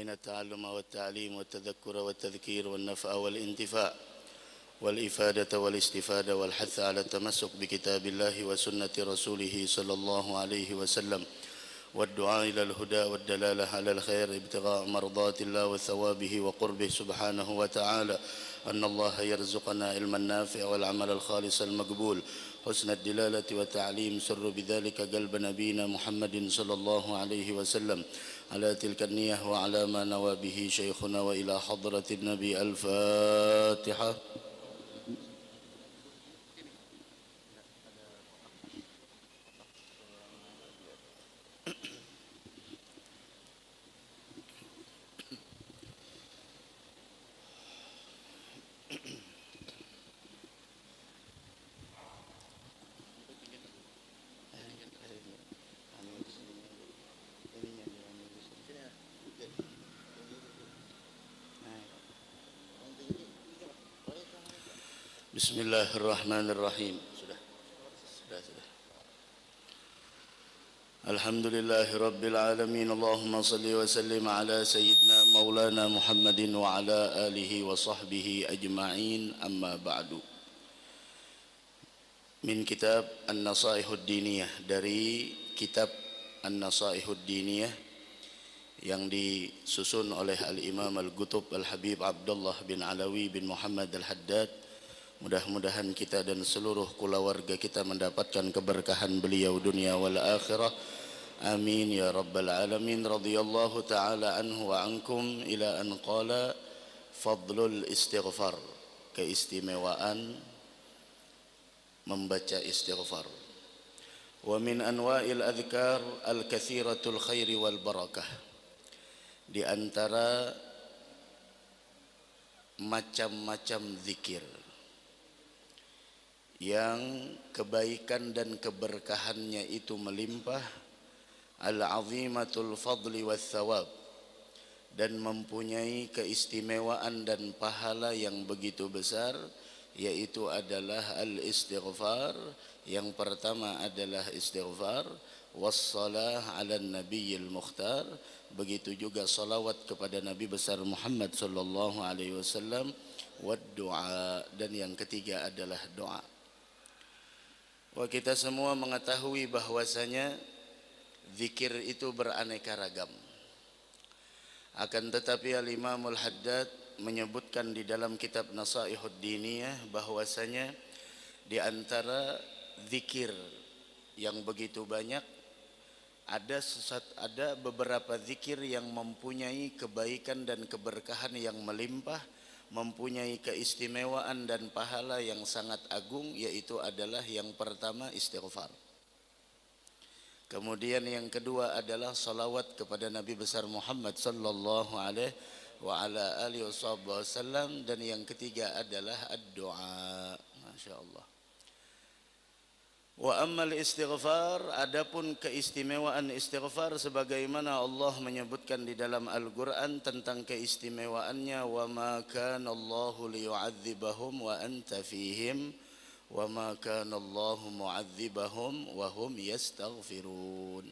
بين التعلم والتعليم والتذكر والتذكير والنفع والانتفاع والإفادة والاستفادة والحث على التمسك بكتاب الله وسنة رسوله صلى الله عليه وسلم والدعاء إلى الهدى والدلالة على الخير ابتغاء مرضات الله وثوابه وقربه سبحانه وتعالى. أن الله يرزقنا علما نافع والعمل الخالص المقبول حسن الدلالة والتعليم سر بذلك قلب نبينا محمد صلى الله عليه وسلم على تلك النية وعلى ما نوى به شيخنا وإلى حضرة النبي. الفاتحة. Bismillahirrahmanirrahim. Sudah. Alhamdulillahi Rabbil Alamin. Allahumma salli wa sallim ala Sayyidina Maulana Muhammadin wa ala alihi wa sahbihi ajma'in. Amma ba'du. Min kitab An-Nasaihud Diniyah, dari kitab An-Nasaihud Diniyah yang disusun oleh Al-Imam Al-Qutub Al-Habib Abdullah bin Alawi bin Muhammad Al-Haddad. Mudah-mudahan kita dan seluruh keluarga kita mendapatkan keberkahan beliau dunia wal akhirah. Amin ya rabbal alamin. Radhiyallahu ta'ala anhu wa ankum ila an qala fadlul istighfar, keistimewaan membaca istighfar. Wa min anwa'il adhkar al-kathiratul khairi wal barakah. Di antara macam-macam zikir yang kebaikan dan keberkahannya itu melimpah, al-azimatul fadli was thawab, dan mempunyai keistimewaan dan pahala yang begitu besar, yaitu adalah al-istighfar. Yang pertama adalah istighfar, wassalah ala nabiyil mukhtar, begitu juga salawat kepada Nabi besar Muhammad sallallahu alaihi wasallam, wad du'a, dan yang ketiga adalah doa. Wah, kita semua mengetahui bahwasanya zikir itu beraneka ragam. Akan tetapi Al-Imamul Haddad menyebutkan di dalam kitab Nasaihud Diniyah bahwasanya di antara zikir yang begitu banyak, ada beberapa zikir yang mempunyai kebaikan dan keberkahan yang melimpah, mempunyai keistimewaan dan pahala yang sangat agung, yaitu adalah yang pertama istighfar. Kemudian yang kedua adalah salawat kepada Nabi besar Muhammad sallallahu alaihi wa ala alihi wasallam, dan yang ketiga adalah ad-du'a. Masyaallah. Wa ammal istighfar, adapun keistimewaan istighfar sebagaimana Allah menyebutkan di dalam Al-Qur'an tentang keistimewaannya, wa ma kana Allahu liyu'adzibahum wa anta fihim wa ma kana Allahu mu'adzibahum wa hum yastaghfirun.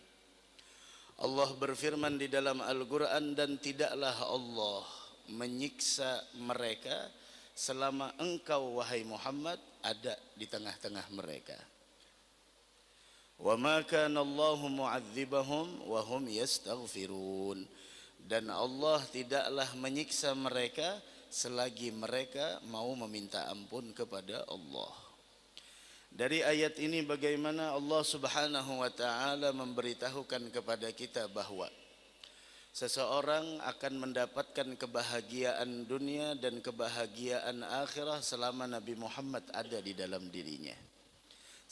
Allah berfirman di dalam Al-Qur'an, dan tidaklah Allah menyiksa mereka selama engkau wahai Muhammad ada di tengah-tengah mereka. Wa ma kana Allahu mu'adzibahum wa hum yastaghfirun, dan Allah tidaklah menyiksa mereka selagi mereka mau meminta ampun kepada Allah. Dari ayat ini bagaimana Allah Subhanahu wa taala memberitahukan kepada kita bahwa seseorang akan mendapatkan kebahagiaan dunia dan kebahagiaan akhirah selama Nabi Muhammad ada di dalam dirinya.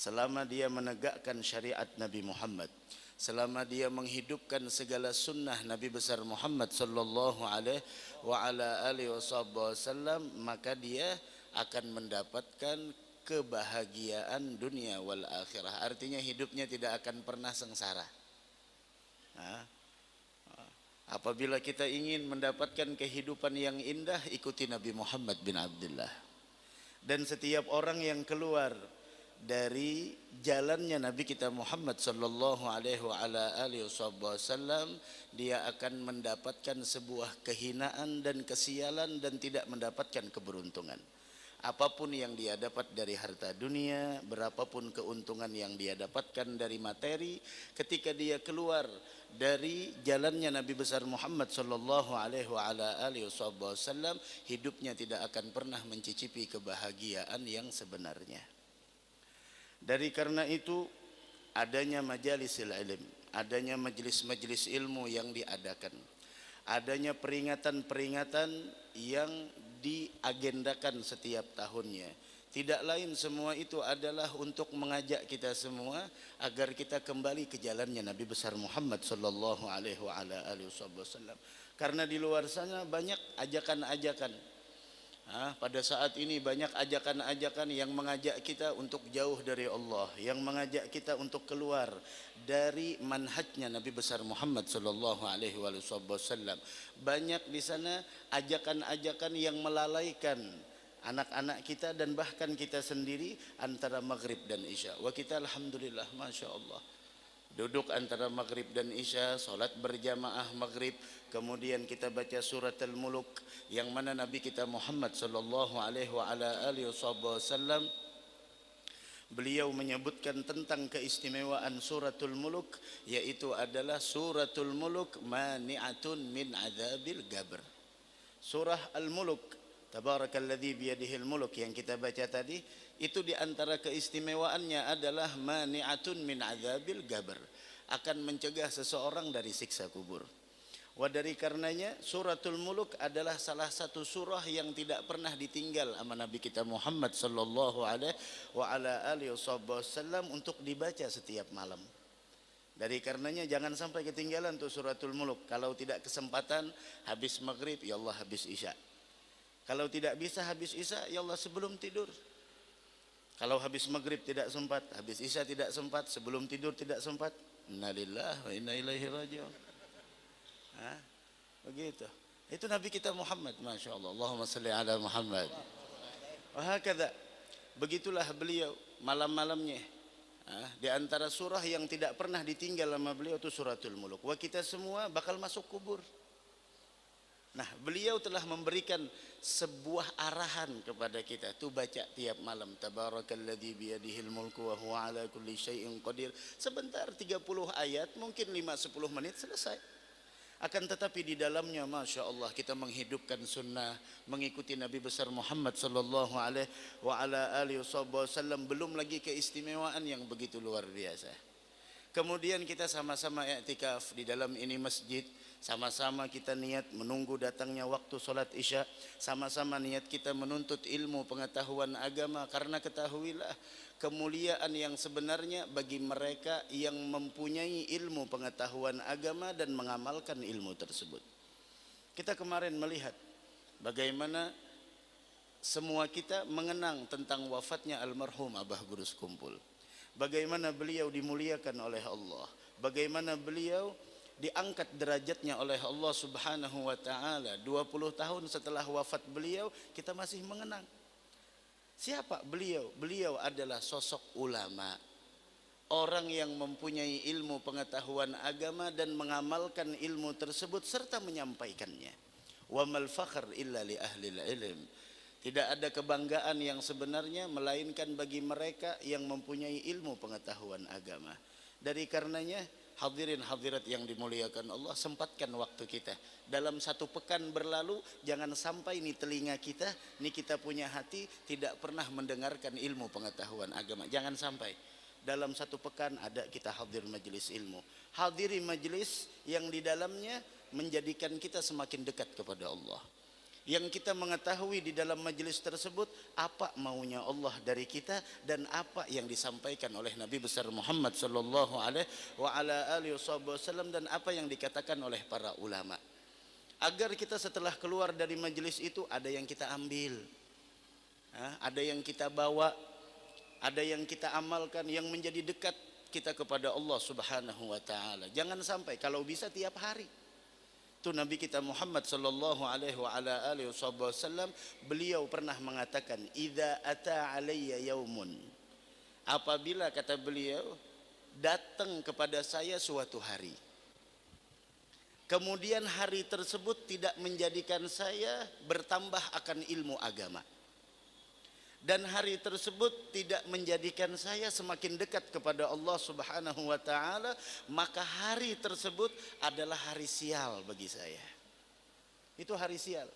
Selama dia menegakkan syariat Nabi Muhammad, selama dia menghidupkan segala sunnah Nabi besar Muhammad sallallahu alaihi wa ala alihi wasallam, maka dia akan mendapatkan kebahagiaan dunia wal akhirah. Artinya hidupnya tidak akan pernah sengsara. Apabila kita ingin mendapatkan kehidupan yang indah, ikuti Nabi Muhammad bin Abdullah. Dan setiap orang yang keluar dari jalannya Nabi kita Muhammad sallallahu alaihi wasallam, dia akan mendapatkan sebuah kehinaan dan kesialan dan tidak mendapatkan keberuntungan. Apapun yang dia dapat dari harta dunia, berapapun keuntungan yang dia dapatkan dari materi, ketika dia keluar dari jalannya Nabi besar Muhammad sallallahu alaihi wasallam, hidupnya tidak akan pernah mencicipi kebahagiaan yang sebenarnya. Dari karena itu, adanya majalisil ilm, adanya majelis-majelis ilmu yang diadakan, adanya peringatan-peringatan yang diagendakan setiap tahunnya, tidak lain semua itu adalah untuk mengajak kita semua agar kita kembali ke jalannya Nabi besar Muhammad sallallahu alaihi wasallam. Karena di luar sana banyak ajakan-ajakan. Pada saat ini banyak ajakan-ajakan yang mengajak kita untuk jauh dari Allah, yang mengajak kita untuk keluar dari manhajnya Nabi besar Muhammad sallallahu alaihi wasallam. Banyak di sana ajakan-ajakan yang melalaikan anak-anak kita dan bahkan kita sendiri antara maghrib dan isya. Wa kita alhamdulillah, masya Allah, duduk antara maghrib dan isya, solat berjamaah maghrib, kemudian kita baca surat Al-Muluk yang mana Nabi kita Muhammad sallallahu alaihi wasallam beliau menyebutkan tentang keistimewaan suratul Muluk, yaitu adalah suratul Muluk mani'atun min adzabil gabr. Surah Al-Muluk, tabarakalladzi biyadihil muluk, yang kita baca tadi, itu diantara keistimewaannya adalah mani'atun min adzabil gabr, akan mencegah seseorang dari siksa kubur. Wa dari karenanya suratul Muluk adalah salah satu surah yang tidak pernah ditinggal sama Nabi kita Muhammad sallallahu alaihi wasallam untuk dibaca setiap malam. Dari karenanya jangan sampai ketinggalan tuh suratul Muluk. Kalau tidak kesempatan habis maghrib, ya Allah habis isya. Kalau tidak bisa habis isya, ya Allah sebelum tidur. Kalau habis maghrib tidak sempat, habis isya tidak sempat, sebelum tidur tidak sempat, innalillahi wa inna ilaihi raji'un. Begitu. Itu Nabi kita Muhammad, masya Allah. Allahumma salli ala Muhammad. Wahakadha, begitulah beliau malam-malamnya. Di antara surah yang tidak pernah ditinggal sama beliau itu suratul Muluk. Wah, kita semua bakal masuk kubur. Nah, beliau telah memberikan sebuah arahan kepada kita, tuh baca tiap malam, tabarakalladzi biyadihil mulku wa huwa ala kulli syai'in qadir. Sebentar, 30 ayat, mungkin 5-10 menit selesai. Akan tetapi di dalamnya, masya Allah, kita menghidupkan sunnah, mengikuti Nabi besar Muhammad sallallahu alaihi wasallam. Belum lagi keistimewaan yang begitu luar biasa. Kemudian kita sama-sama i'tikaf di dalam ini masjid, sama-sama kita niat menunggu datangnya waktu solat isya, sama-sama niat kita menuntut ilmu pengetahuan agama, karena ketahuilah kemuliaan yang sebenarnya bagi mereka yang mempunyai ilmu pengetahuan agama dan mengamalkan ilmu tersebut. Kita kemarin melihat bagaimana semua kita mengenang tentang wafatnya almarhum Abah Gurus Kumpul. Bagaimana beliau dimuliakan oleh Allah, bagaimana beliau diangkat derajatnya oleh Allah Subhanahu wa taala. 20 tahun setelah wafat beliau, kita masih mengenang. Siapa beliau? Beliau adalah sosok ulama, orang yang mempunyai ilmu pengetahuan agama dan mengamalkan ilmu tersebut serta menyampaikannya. Wa mal fakhr illa li ahlil ilm. Tidak ada kebanggaan yang sebenarnya melainkan bagi mereka yang mempunyai ilmu pengetahuan agama. Dari karenanya, hadirin hadirat yang dimuliakan Allah, sempatkan waktu kita. Dalam satu pekan berlalu, jangan sampai nih telinga kita, nih kita punya hati, tidak pernah mendengarkan ilmu pengetahuan agama. Jangan sampai. Dalam satu pekan ada kita hadir majelis ilmu. Hadiri majelis yang di dalamnya menjadikan kita semakin dekat kepada Allah. Yang kita mengetahui di dalam majelis tersebut apa maunya Allah dari kita dan apa yang disampaikan oleh Nabi besar Muhammad sallallahu alaihi wasallam dan apa yang dikatakan oleh para ulama. Agar kita setelah keluar dari majelis itu ada yang kita ambil, ada yang kita bawa, ada yang kita amalkan yang menjadi dekat kita kepada Allah Subhanahu wa taala. Jangan sampai, kalau bisa tiap hari. Itu Nabi kita Muhammad sallallahu alaihi wasallam, beliau pernah mengatakan, "Idza ata alayya yaumun." apabila kata beliau datang kepada saya suatu hari, kemudian hari tersebut tidak menjadikan saya bertambah akan ilmu agama, dan hari tersebut tidak menjadikan saya semakin dekat kepada Allah Subhanahu wa taala, maka hari tersebut adalah hari sial bagi saya. Itu hari sial.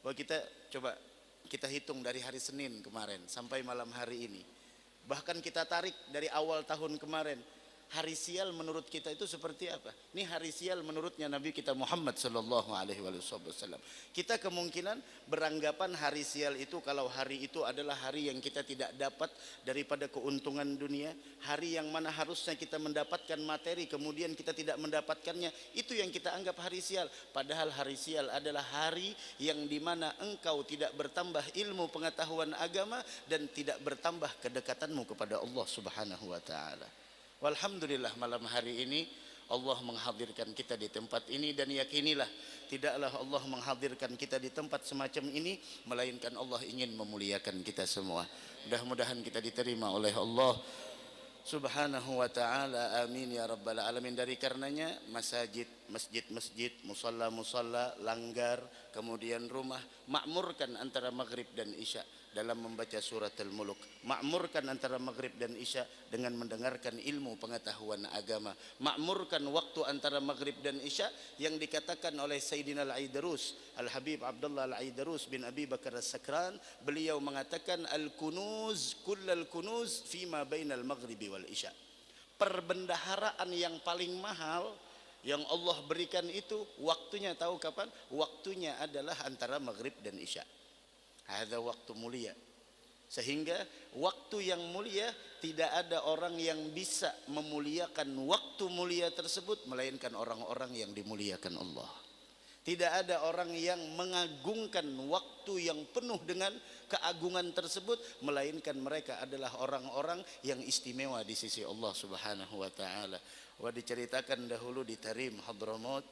Bahwa kita coba kita hitung dari hari Senin kemarin sampai malam hari ini. Bahkan kita tarik dari awal tahun kemarin. Hari sial menurut kita itu seperti apa? Ini hari sial menurutnya Nabi kita Muhammad sallallahu alaihi wasallam. Kita kemungkinan beranggapan hari sial itu kalau hari itu adalah hari yang kita tidak dapat daripada keuntungan dunia, hari yang mana harusnya kita mendapatkan materi kemudian kita tidak mendapatkannya, itu yang kita anggap hari sial. Padahal hari sial adalah hari yang dimana engkau tidak bertambah ilmu pengetahuan agama dan tidak bertambah kedekatanmu kepada Allah Subhanahu wa taala. Walhamdulillah malam hari ini Allah menghadirkan kita di tempat ini, dan yakinilah tidaklah Allah menghadirkan kita di tempat semacam ini melainkan Allah ingin memuliakan kita semua. Mudah-mudahan kita diterima oleh Allah Subhanahu wa ta'ala, amin ya rabbal alamin. Dari karenanya masjid, musalla, langgar, kemudian rumah, makmurkan antara maghrib dan isya dalam membaca surat Al-Muluk, makmurkan antara maghrib dan isya dengan mendengarkan ilmu pengetahuan agama, makmurkan waktu antara maghrib dan isya yang dikatakan oleh Sayyidina Al-Aidarus, Al-Habib Abdullah Al-Aidarus bin Abi Bakar As-Sakran, beliau mengatakan al-kunuz kullal kunuz fima bainal maghribi wal isya. Perbendaharaan yang paling mahal yang Allah berikan itu waktunya, tahu kapan? Waktunya adalah antara maghrib dan isya. Ada waktu mulia, sehingga waktu yang mulia tidak ada orang yang bisa memuliakan waktu mulia tersebut melainkan orang-orang yang dimuliakan Allah. Tidak ada orang yang mengagungkan waktu yang penuh dengan keagungan tersebut melainkan mereka adalah orang-orang yang istimewa di sisi Allah Subhanahu wa taala. Wa diceritakan dahulu di Tarim Hadramaut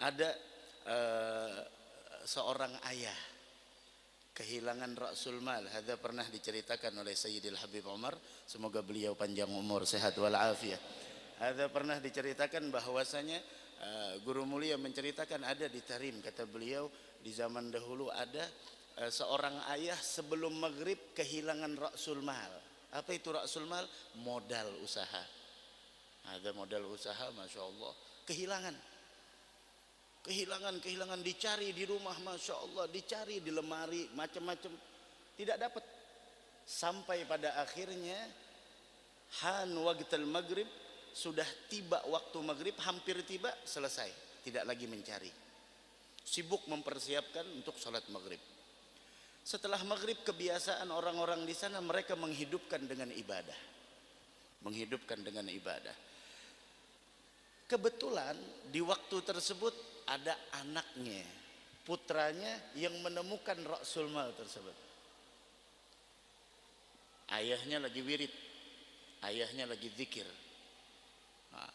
ada seorang ayah kehilangan Ra'sul Mal. Hadza pernah diceritakan oleh Sayyidil Habib Umar, semoga beliau panjang umur, sehat wal afiat. Hadza pernah diceritakan bahwasanya guru mulia menceritakan ada di Tarim, kata beliau di zaman dahulu ada seorang ayah sebelum maghrib kehilangan Ra'sul Mal. Apa itu Ra'sul Mal? Modal usaha. Ada modal usaha, masya Allah, kehilangan, dicari di rumah, masya Allah, dicari di lemari, macam-macam, tidak dapat. Sampai pada akhirnya han waqtul maghrib, sudah tiba waktu maghrib, hampir tiba, selesai, tidak lagi mencari, sibuk mempersiapkan untuk sholat maghrib. Setelah maghrib, kebiasaan orang-orang di sana mereka menghidupkan dengan ibadah. Kebetulan di waktu tersebut ada anaknya, putranya yang menemukan Ra'sul Mal tersebut. Ayahnya lagi wirid, ayahnya lagi zikir. Nah,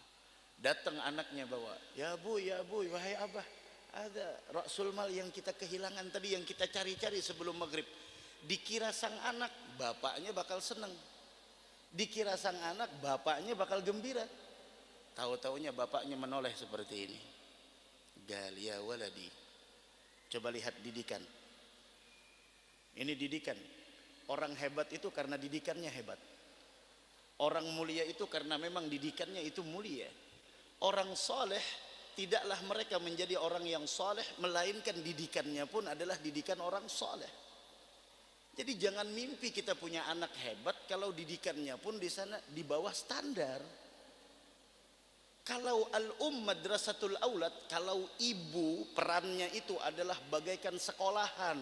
datang anaknya bawa, ya bu, wahai abah, ada Ra'sul Mal yang kita kehilangan tadi, yang kita cari-cari sebelum maghrib. Dikira sang anak bapaknya bakal senang, dikira sang anak bapaknya bakal gembira. Tahu-taunya bapaknya menoleh seperti ini. Gal ya waladi, coba lihat didikan. Ini didikan. Orang hebat itu karena didikannya hebat. Orang mulia itu karena memang didikannya itu mulia. Orang soleh tidaklah mereka menjadi orang yang soleh melainkan didikannya pun adalah didikan orang soleh. Jadi jangan mimpi kita punya anak hebat kalau didikannya pun di sana di bawah standar. Kalau madrasatul aulad, kalau ibu perannya itu adalah bagaikan sekolahan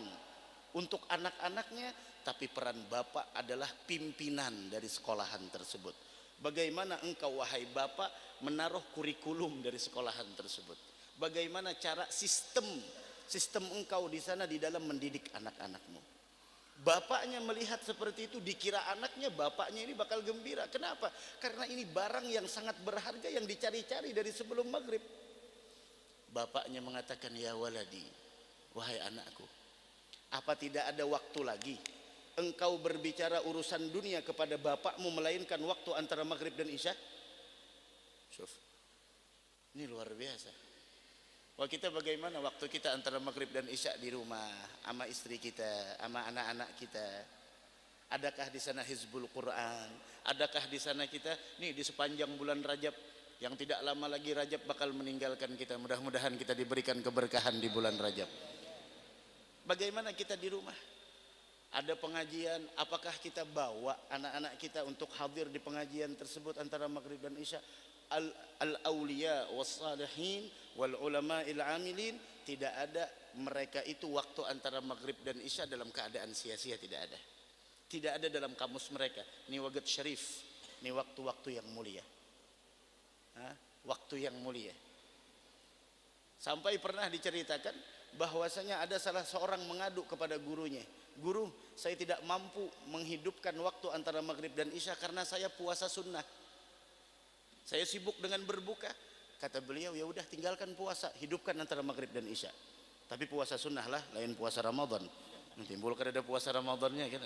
untuk anak-anaknya, tapi peran bapak adalah pimpinan dari sekolahan tersebut. Bagaimana engkau wahai bapak menaruh kurikulum dari sekolahan tersebut? Bagaimana cara sistem engkau di sana di dalam mendidik anak-anakmu? Bapaknya melihat seperti itu, dikira anaknya, bapaknya ini bakal gembira. Kenapa? Karena ini barang yang sangat berharga yang dicari-cari dari sebelum maghrib. Bapaknya mengatakan, ya waladi, wahai anakku, apa tidak ada waktu lagi engkau berbicara urusan dunia kepada bapakmu melainkan waktu antara maghrib dan isya? Syuf, ini luar biasa. Wah, kita bagaimana waktu kita antara maghrib dan isya di rumah sama istri kita, sama anak-anak kita? Adakah di sana hizbul Quran? Adakah di sana kita nih di sepanjang bulan Rajab yang tidak lama lagi Rajab bakal meninggalkan kita? Mudah-mudahan kita diberikan keberkahan di bulan Rajab. Bagaimana kita di rumah? Ada pengajian, apakah kita bawa anak-anak kita untuk hadir di pengajian tersebut antara maghrib dan isya? Al-awliya was-salihin wal ulama il-amilin, tidak ada mereka itu waktu antara maghrib dan isya dalam keadaan sia-sia, tidak ada. Tidak ada dalam kamus mereka. Ini waqt syarif, ini waktu-waktu yang mulia. Waktu yang mulia. Sampai pernah diceritakan bahwasanya ada salah seorang mengadu kepada gurunya, "Guru, saya tidak mampu menghidupkan waktu antara maghrib dan isya karena saya puasa sunnah. Saya sibuk dengan berbuka." Kata beliau, "Ya udah, tinggalkan puasa, hidupkan antara maghrib dan isya. Tapi puasa sunnah lah, lain puasa Ramadan. Timbulkan ada puasa Ramadannya kan?"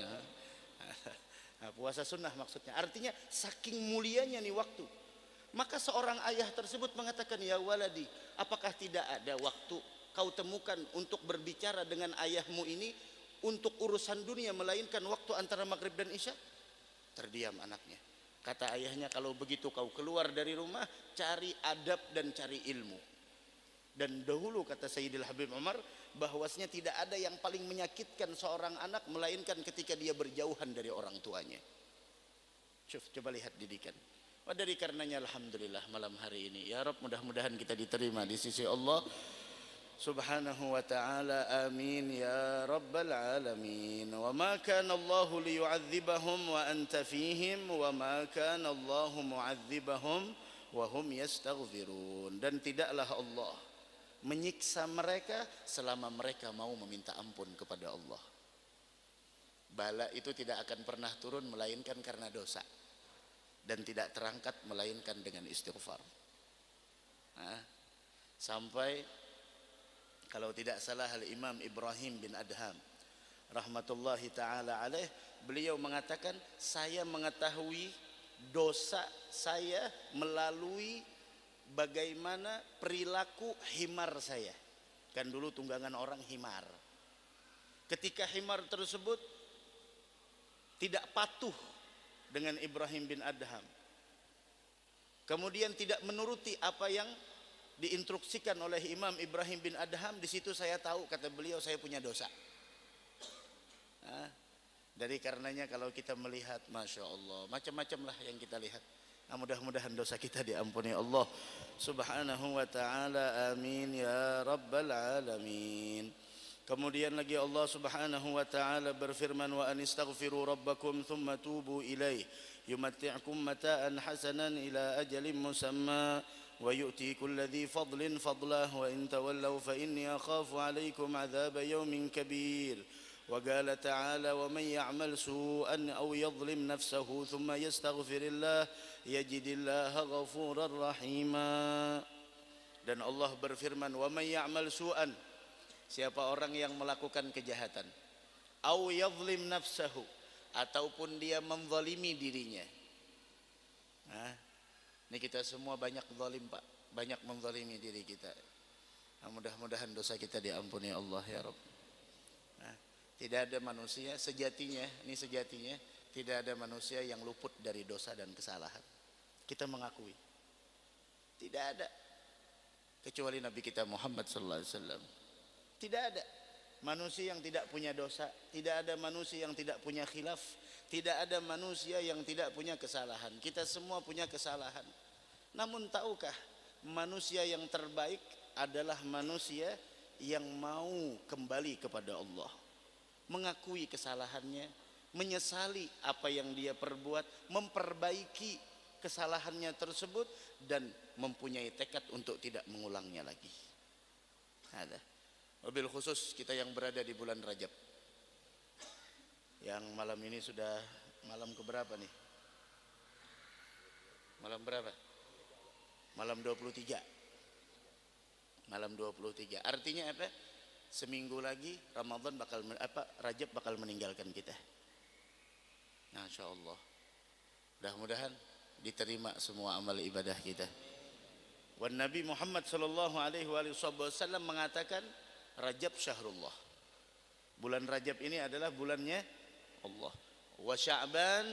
Puasa sunnah maksudnya. Artinya saking mulianya nih waktu. Maka seorang ayah tersebut mengatakan, "Ya waladi, apakah tidak ada waktu kau temukan untuk berbicara dengan ayahmu ini untuk urusan dunia melainkan waktu antara maghrib dan isya?" Terdiam anaknya. Kata ayahnya, "Kalau begitu kau keluar dari rumah, cari adab dan cari ilmu." Dan dahulu kata Sayyidil Habib Umar, bahwasanya tidak ada yang paling menyakitkan seorang anak melainkan ketika dia berjauhan dari orang tuanya. Coba lihat didikan. Dari karenanya alhamdulillah malam hari ini, ya Rabb, mudah-mudahan kita diterima di sisi Allah Subhanahu wa ta'ala. Amin ya rabbal alamin. Wa ma kana Allahu liyu'adzibahum wa anta fihim wa ma kana Allahu mu'adzibahum wa hum yastaghfirun. Dan tidaklah Allah menyiksa mereka selama mereka mau meminta ampun kepada Allah. Bala itu tidak akan pernah turun melainkan karena dosa, dan tidak terangkat melainkan dengan istighfar. Sampai kalau tidak salah Al-Imam Ibrahim bin Adham rahmatullahi ta'ala alaih, beliau mengatakan, "Saya mengetahui dosa saya melalui bagaimana perilaku himar saya." Kan dulu tunggangan orang himar. Ketika himar tersebut tidak patuh dengan Ibrahim bin Adham, kemudian tidak menuruti apa yang diinstruksikan oleh Imam Ibrahim bin Adham, di situ saya tahu, kata beliau, saya punya dosa. Dari karenanya kalau kita melihat, Masya Allah, macam-macam lah yang kita lihat. Mudah-mudahan dosa kita diampuni Allah Subhanahu wa ta'ala. Amin ya rabbal alamin. Kemudian lagi Allah Subhanahu wa ta'ala berfirman, "Wa anistaghfiru rabbakum thumma tubu ilaih yumatti'kum mata'an hasanan ila ajalin musamma wa yu'ti kulli dhi fadlin fadlah wa in tawallaw fa inni akhafu 'alaykum 'adzaba yawmin kabir." وقال تعالى, "ومن يعمل سوءا أو يظلم نفسه ثم يستغفر الله يجد الله غفورا رحيما." Dan Allah berfirman, "ومن يعمل سوءا", siapa orang yang melakukan kejahatan, "أو يظلم نفسه", ataupun dia menzalimi dirinya. Ini kita semua banyak zalim, Pak, banyak menzalimi diri kita. Mudah-mudahan dosa kita diampuni Allah ya Rabb. Tidak ada manusia sejatinya, ini sejatinya, tidak ada manusia yang luput dari dosa dan kesalahan. Kita mengakui tidak ada, kecuali Nabi kita Muhammad sallallahu alaihi wasallam. Tidak ada manusia yang tidak punya dosa, tidak ada manusia yang tidak punya khilaf, tidak ada manusia yang tidak punya kesalahan. Kita semua punya kesalahan. Namun tahukah, manusia yang terbaik adalah manusia yang mau kembali kepada Allah, mengakui kesalahannya, menyesali apa yang dia perbuat, memperbaiki kesalahannya tersebut, dan mempunyai tekad untuk tidak mengulangnya lagi. Ada. Wabil khusus kita yang berada di bulan Rajab, yang malam ini sudah malam keberapa nih? Malam berapa? Malam 23. Malam 23. Artinya apa? Seminggu lagi Ramadan Rajab bakal meninggalkan kita. Masya Allah. Mudah-mudahan diterima semua amal ibadah kita. Wan Nabi Muhammad sallallahu alaihi wasallam mengatakan Rajab syahrullah. Bulan Rajab ini adalah bulannya Allah. Wa Sya'ban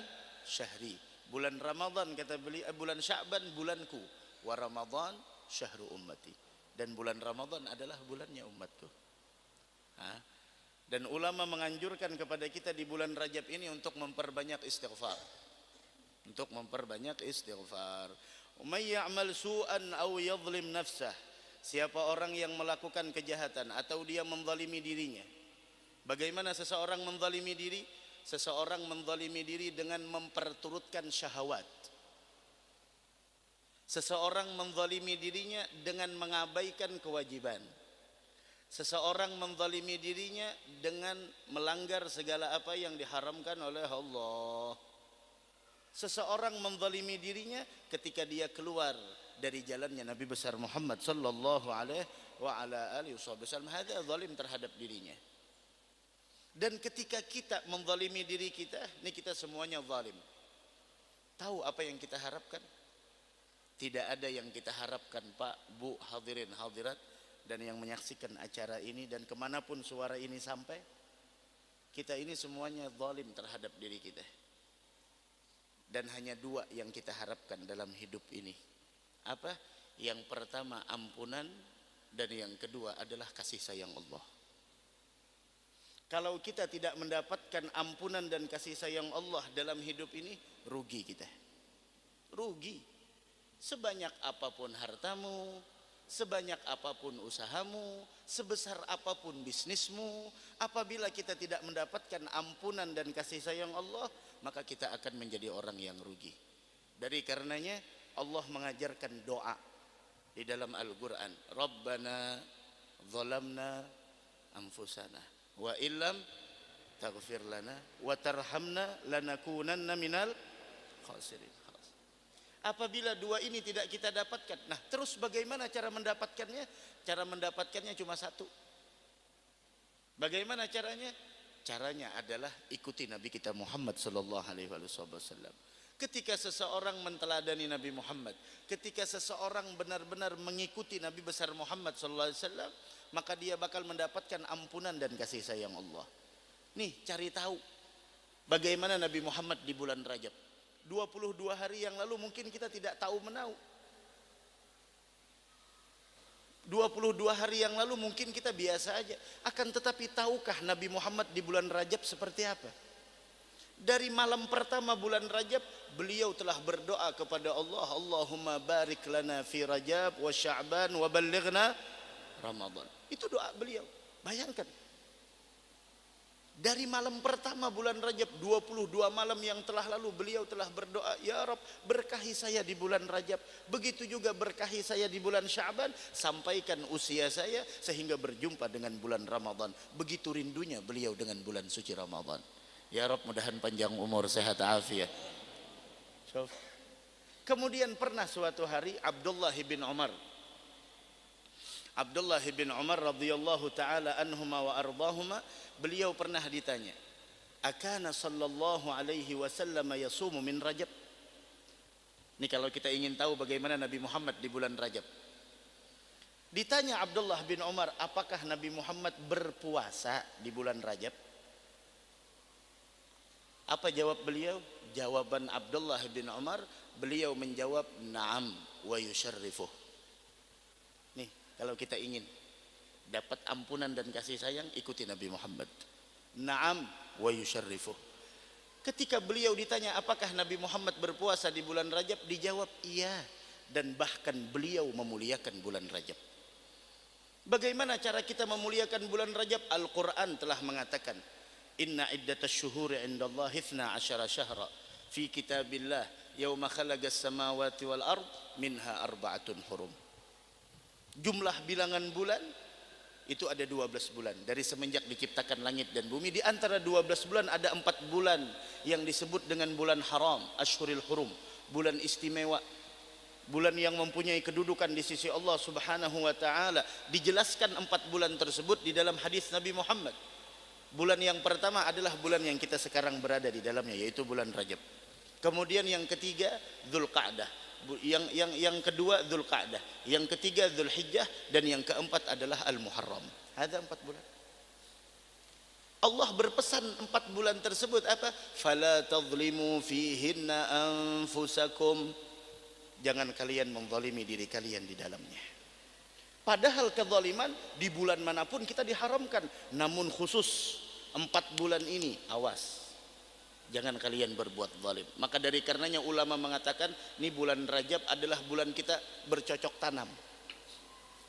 syahri. Bulan Ramadan kata beliau, bulan Sya'ban bulanku. Wa Ramadan syahru ummati. Dan bulan Ramadan adalah bulannya umatku. Dan ulama menganjurkan kepada kita di bulan Rajab ini untuk memperbanyak istighfar. Untuk memperbanyak istighfar. May ya'mal su'an aw yadhlim nafsah. Siapa orang yang melakukan kejahatan atau dia menzalimi dirinya. Bagaimana seseorang menzalimi diri? Seseorang menzalimi diri dengan memperturutkan syahwat. Seseorang menzalimi dirinya dengan mengabaikan kewajiban. Seseorang menzalimi dirinya dengan melanggar segala apa yang diharamkan oleh Allah. Seseorang menzalimi dirinya ketika dia keluar dari jalannya Nabi besar Muhammad sallallahu alaihi wa ala alihi wasallam. Hada zalim terhadap dirinya. Dan ketika kita menzalimi diri kita, ini kita semuanya zalim. Tahu apa yang kita harapkan? Tidak ada yang kita harapkan, Pak, Bu, hadirin hadirat dan yang menyaksikan acara ini dan kemanapun suara ini sampai, kita ini semuanya zalim terhadap diri kita. Dan hanya dua yang kita harapkan dalam hidup ini. Apa? Yang pertama ampunan dan yang kedua adalah kasih sayang Allah. Kalau kita tidak mendapatkan ampunan dan kasih sayang Allah dalam hidup ini, rugi kita. Rugi. Sebanyak apapun hartamu, sebanyak apapun usahamu, sebesar apapun bisnismu, apabila kita tidak mendapatkan ampunan dan kasih sayang Allah, maka kita akan menjadi orang yang rugi. Dari karenanya Allah mengajarkan doa di dalam Al-Quran. Rabbana zalamna anfusana wa illam taghfir lana wa tarhamna lanakunanna minal khasirin. Apabila dua ini tidak kita dapatkan, nah terus bagaimana cara mendapatkannya? Cara mendapatkannya cuma satu. Bagaimana caranya? Caranya adalah ikuti Nabi kita Muhammad sallallahu alaihi wasallam. Ketika seseorang menteladani Nabi Muhammad, ketika seseorang benar-benar mengikuti Nabi besar Muhammad sallallahu alaihi wasallam, maka dia bakal mendapatkan ampunan dan kasih sayang Allah. Nih, cari tahu bagaimana Nabi Muhammad di bulan Rajab. 22 hari yang lalu mungkin kita tidak tahu menau. 22 hari yang lalu mungkin kita biasa aja. Akan tetapi tahukah Nabi Muhammad di bulan Rajab seperti apa? Dari malam pertama bulan Rajab, beliau telah berdoa kepada Allah, Allahumma barik lana fi Rajab wa Sya'ban wa ballighna Ramadan. Itu doa beliau. Bayangkan. Dari malam pertama bulan Rajab, 22 malam yang telah lalu beliau telah berdoa, ya Rabb, berkahi saya di bulan Rajab, begitu juga berkahi saya di bulan Sya'ban, sampaikan usia saya sehingga berjumpa dengan bulan Ramadan. Begitu rindunya beliau dengan bulan suci Ramadan. Ya Rabb, mudahan panjang umur, sehat afiat. Kemudian pernah suatu hari Abdullah bin Umar radhiyallahu taala anhuma wa ardahuma, beliau pernah ditanya, akana sallallahu alaihi wasallam yasumu min Rajab. Ini kalau kita ingin tahu bagaimana Nabi Muhammad di bulan Rajab. Ditanya Abdullah bin Umar, apakah Nabi Muhammad berpuasa di bulan Rajab? Apa jawab beliau? Jawaban Abdullah bin Umar, beliau menjawab, na'am wa yusyarrifuh. Nih, kalau kita ingin dapat ampunan dan kasih sayang, ikuti Nabi Muhammad. Na'am wa yusyarrifuh. Ketika beliau ditanya apakah Nabi Muhammad berpuasa di bulan Rajab, dijawab iya, dan bahkan beliau memuliakan bulan Rajab. Bagaimana cara kita memuliakan bulan Rajab? Al-Quran telah mengatakan, inna iddatash syuhuri indallahi 12 syahra fi kitabillah yauma khalaqas samawati wal ard minha arba'atun hurum. Jumlah bilangan bulan itu ada 12 bulan dari semenjak diciptakan langit dan bumi. Di antara 12 bulan ada 4 bulan yang disebut dengan bulan haram, Ashhurul Hurum, bulan istimewa, bulan yang mempunyai kedudukan di sisi Allah Subhanahu wa taala. Dijelaskan 4 bulan tersebut di dalam hadis Nabi Muhammad. Bulan yang pertama adalah bulan yang kita sekarang berada di dalamnya, yaitu bulan Rajab. Kemudian yang ketiga Dzulqa'dah, yang kedua Dzulqa'dah, yang ketiga Dzulhijjah, dan yang keempat adalah Al-Muharram. Ada 4 bulan. Allah berpesan 4 bulan tersebut apa? Fala tadhlimu fihinna anfusakum. Jangan kalian menzalimi diri kalian di dalamnya. Padahal kezaliman di bulan manapun kita diharamkan, namun khusus 4 bulan ini awas, jangan kalian berbuat zalim. Maka dari karenanya ulama mengatakan ini bulan Rajab adalah bulan kita bercocok tanam,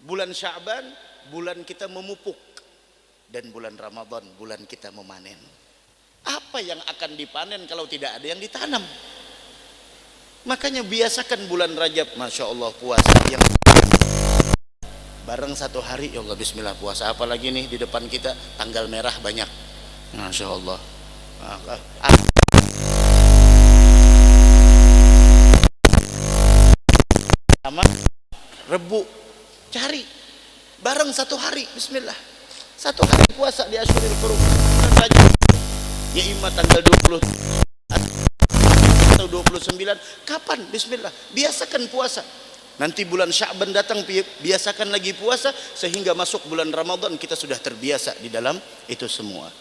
bulan Sya'ban bulan kita memupuk, dan bulan Ramadan bulan kita memanen. Apa yang akan dipanen kalau tidak ada yang ditanam? Makanya biasakan bulan Rajab, Masya Allah, puasa yang bareng 1 hari, ya Allah bismillah puasa. Apalagi nih di depan kita tanggal merah banyak, Masya Allah. Sama Rebu, cari bareng 1 hari, bismillah 1 hari puasa di Asyuril Hurum. Ya imma tanggal 20 atau 29, kapan, bismillah biasakan puasa. Nanti bulan Sya'ban datang, biasakan lagi puasa, sehingga masuk bulan Ramadan kita sudah terbiasa di dalam itu semua.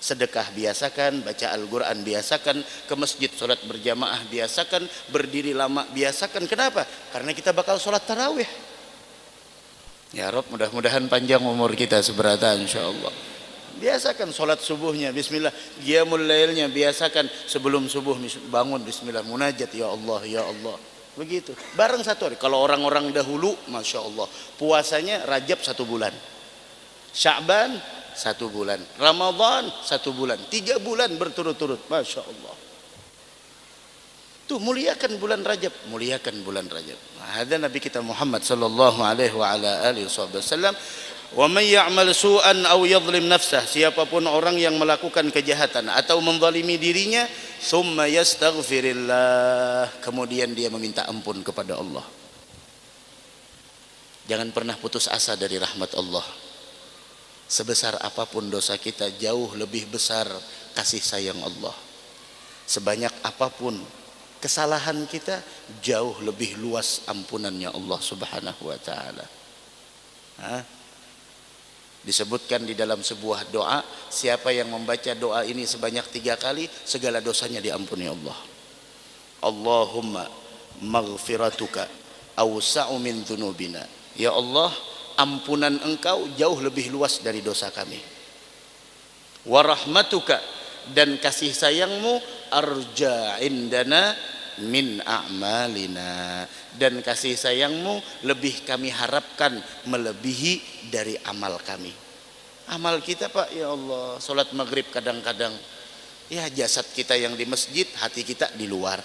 Sedekah biasakan, baca Al-Quran biasakan, ke masjid sholat berjamaah biasakan, berdiri lama biasakan. Kenapa? Karena kita bakal sholat tarawih. Ya Rob, mudah-mudahan panjang umur kita seberata insyaallah. Biasakan sholat subuhnya, bismillah. Qiyamul lailnya biasakan, sebelum subuh bangun, bismillah, munajat, ya Allah, ya Allah. Begitu, bareng 1 hari. Kalau orang-orang dahulu, Masya Allah, puasanya Rajab 1 bulan, Sya'ban 1 bulan, Ramadan 1 bulan, 3 bulan berturut-turut, Masya Allah. Tuh, muliakan bulan Rajab, muliakan bulan Rajab. Nah, ada Nabi kita Muhammad sallallahu alaihi wa ala alihi wasallam, wa may ya'mal su'an aw yadhlim nafsah, siapapun orang yang melakukan kejahatan atau menzalimi dirinya, summa yastaghfirillah, kemudian dia meminta ampun kepada Allah. Jangan pernah putus asa dari rahmat Allah. Sebesar apapun dosa kita, jauh lebih besar kasih sayang Allah. Sebanyak apapun kesalahan kita, jauh lebih luas ampunannya Allah Subhanahu wa taala. Disebutkan di dalam sebuah doa, siapa yang membaca doa ini sebanyak 3 kali, segala dosanya diampuni Allah. Allahumma maghfiratuka awsa'u min dzunubina. Ya Allah, ampunan Engkau jauh lebih luas dari dosa kami. Wa rahmatuka, dan kasih sayangmu, arja indana min a'malina, dan kasih sayangmu lebih kami harapkan melebihi dari amal kami. Amal kita Pak, ya Allah, sholat maghrib kadang-kadang ya jasad kita yang di masjid, hati kita di luar.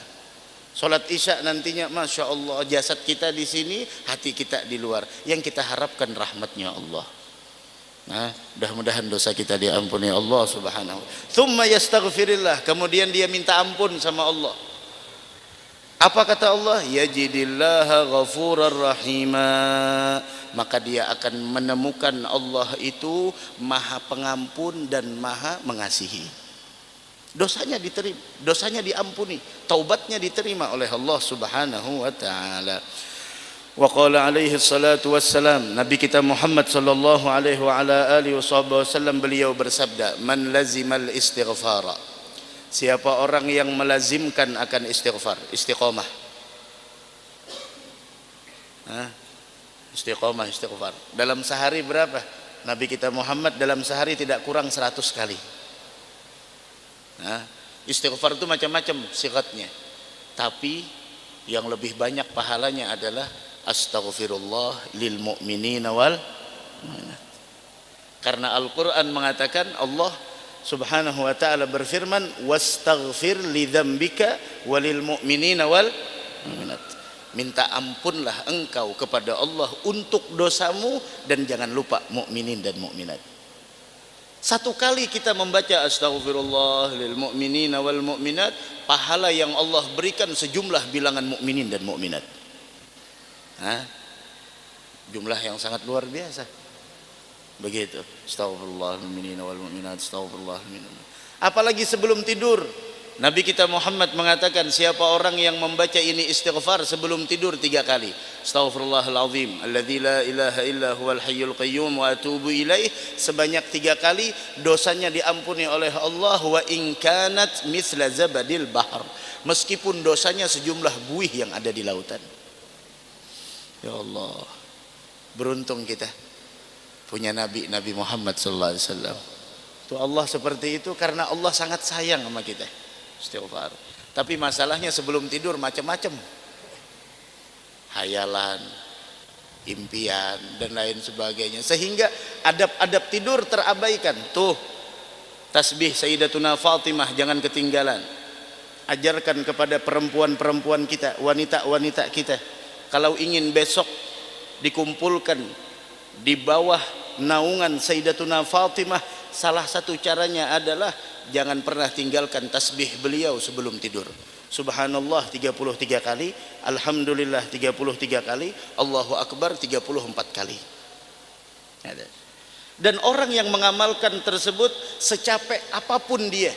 Sholat isya nantinya, Masya Allah, jasad kita di sini, hati kita di luar. Yang kita harapkan rahmatnya Allah. Nah, mudah-mudahan dosa kita diampuni Allah Subhanahu. Thumma yastaghfirillah, kemudian dia minta ampun sama Allah. Apa kata Allah? Yajidillaha ghafurar rahima, maka dia akan menemukan Allah itu maha pengampun dan maha mengasihi. Dosanya diterima, dosanya diampuni, taubatnya diterima oleh Allah Subhanahu wa taala. Wa qala alaihi salatu wassalam, Nabi kita Muhammad sallallahu alaihi wa ala alihi wasallam, beliau bersabda, man lazimal istighfara, siapa orang yang melazimkan akan istighfar, istiqomah. Istighfar. Dalam sehari berapa? Nabi kita Muhammad dalam sehari tidak kurang 100 kali. Istighfar itu macam-macam sigatnya, tapi yang lebih banyak pahalanya adalah astaghfirullah lil mu'minina wal mu'minat. Karena Al-Quran mengatakan, Allah Subhanahu wa ta'ala berfirman, wastaghfir li dzambika walil mu'minina wal mu'minat. Minta ampunlah engkau kepada Allah untuk dosamu, dan jangan lupa mukminin dan mukminat. 1 kali kita membaca astaghfirullah lil mu'minina wal mu'minat, pahala yang Allah berikan sejumlah bilangan mukminin dan mukminat. Jumlah yang sangat luar biasa. Begitu. Astaghfirullah mu'minina wal mu'minat, astaghfirullah minna. Apalagi sebelum tidur. Nabi kita Muhammad mengatakan siapa orang yang membaca ini istighfar sebelum tidur 3 kali. Astaghfirullahalazim alladzi la ilaha illa huwal hayyul qayyum wa atubu ilaih sebanyak 3 kali, dosanya diampuni oleh Allah wa in kanat mithla zabadil bahr. Meskipun dosanya sejumlah buih yang ada di lautan. Ya Allah. Beruntung kita punya Nabi Muhammad sallallahu alaihi wasallam. Tuh Allah seperti itu karena Allah sangat sayang sama kita. Istighfar. Tapi masalahnya sebelum tidur macam-macam. Hayalan, impian dan lain sebagainya. Sehingga adab-adab tidur terabaikan. Tuh tasbih Sayyidatuna Fatimah jangan ketinggalan. Ajarkan kepada perempuan-perempuan kita, wanita-wanita kita. Kalau ingin besok dikumpulkan di bawah naungan Sayyidatuna Fatimah, salah satu caranya adalah jangan pernah tinggalkan tasbih beliau sebelum tidur. Subhanallah 33 kali, Alhamdulillah 33 kali, Allahu Akbar 34 kali. Dan orang yang mengamalkan tersebut secapek apapun dia,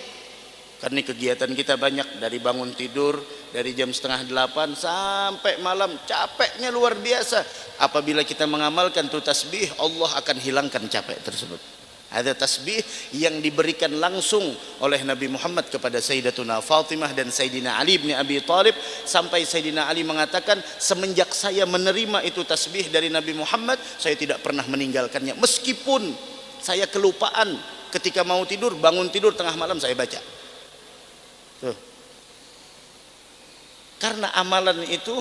karena kegiatan kita banyak, dari bangun tidur dari jam 7:30 sampai malam, capeknya luar biasa. Apabila kita mengamalkan tu tasbih, Allah akan hilangkan capek tersebut. Ada tasbih yang diberikan langsung oleh Nabi Muhammad kepada Sayyidatuna Fatimah dan Sayyidina Ali bin Abi Thalib, sampai Sayyidina Ali mengatakan semenjak saya menerima itu tasbih dari Nabi Muhammad, saya tidak pernah meninggalkannya meskipun saya kelupaan ketika mau tidur, bangun tidur tengah malam saya baca. Tuh. Karena amalan itu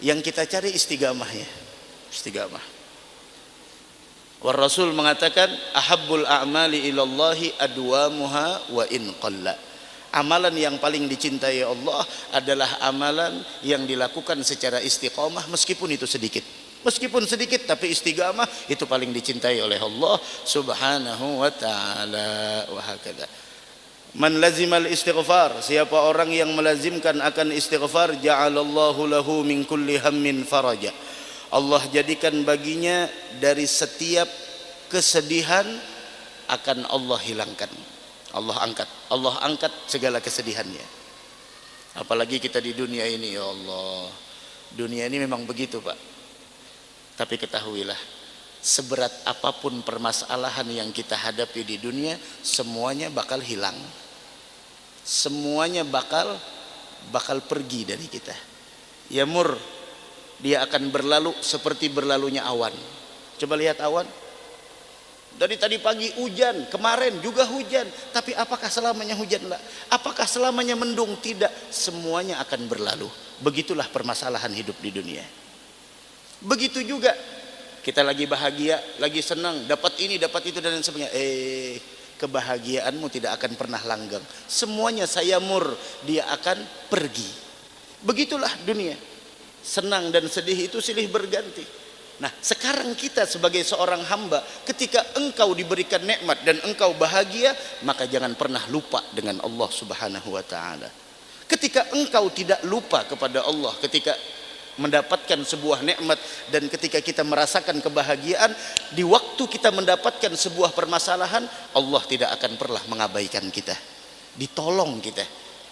yang kita cari istiqamahnya. Istiqamah. War Rasul mengatakan ahabbul a'mali ilallahi adwamuha wa in qalla. Amalan yang paling dicintai Allah adalah amalan yang dilakukan secara istiqamah meskipun itu sedikit. Meskipun sedikit tapi istiqamah itu paling dicintai oleh Allah Subhanahu wa taala. Wa hakadha. Man lazimal istighfar, siapa orang yang melazimkan akan istighfar, ja'alallahu lahu min kulli hammin faraja. Allah jadikan baginya dari setiap kesedihan akan Allah hilangkan. Allah angkat segala kesedihannya. Apalagi kita di dunia ini, ya Allah. Dunia ini memang begitu, Pak. Tapi ketahuilah, seberat apapun permasalahan yang kita hadapi di dunia, semuanya bakal hilang. Semuanya bakal pergi dari kita. Ya mur, dia akan berlalu seperti berlalunya awan. Coba lihat awan. Dari tadi pagi hujan, kemarin juga hujan, tapi apakah selamanya hujan? Enggak. Apakah selamanya mendung? Tidak. Semuanya akan berlalu. Begitulah permasalahan hidup di dunia. Begitu juga kita lagi bahagia, lagi senang, dapat ini, dapat itu dan sebagainya. Kebahagiaanmu tidak akan pernah langgeng. Semuanya sayamur, dia akan pergi. Begitulah dunia. Senang dan sedih itu silih berganti. Nah, sekarang kita sebagai seorang hamba, ketika engkau diberikan nikmat dan engkau bahagia, maka jangan pernah lupa dengan Allah Subhanahu wa taala. Ketika engkau tidak lupa kepada Allah, ketika mendapatkan sebuah nikmat dan ketika kita merasakan kebahagiaan, di waktu kita mendapatkan sebuah permasalahan, Allah tidak akan pernah mengabaikan kita. Ditolong kita.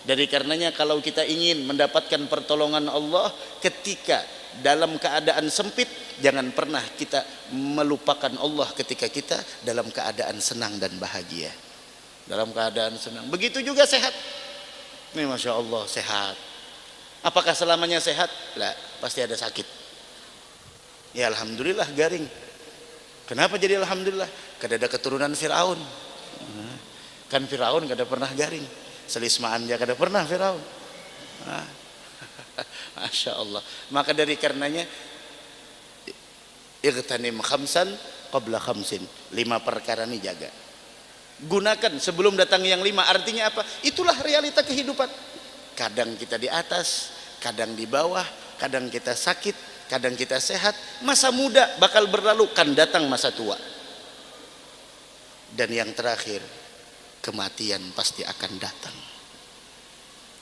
Dari karenanya kalau kita ingin mendapatkan pertolongan Allah ketika dalam keadaan sempit, jangan pernah kita melupakan Allah ketika kita dalam keadaan senang dan bahagia. Dalam keadaan senang. Begitu juga sehat. Ini Masya Allah sehat. Apakah selamanya sehat? Lah, pasti ada sakit. Ya Alhamdulillah garing. Kenapa jadi Alhamdulillah? Karena ada keturunan Fir'aun. Kan Fir'aun kada pernah garing. Selismaan dia kada pernah Firaun. Masya Allah. Maka dari karenanya igtanim khamsan qabla khamsin. 5 perkara ini jaga. Gunakan sebelum datang yang 5. Artinya apa? Itulah realita kehidupan. Kadang kita di atas, kadang di bawah, kadang kita sakit, kadang kita sehat. Masa muda bakal berlalu, kan datang masa tua. Dan yang terakhir, kematian pasti akan datang.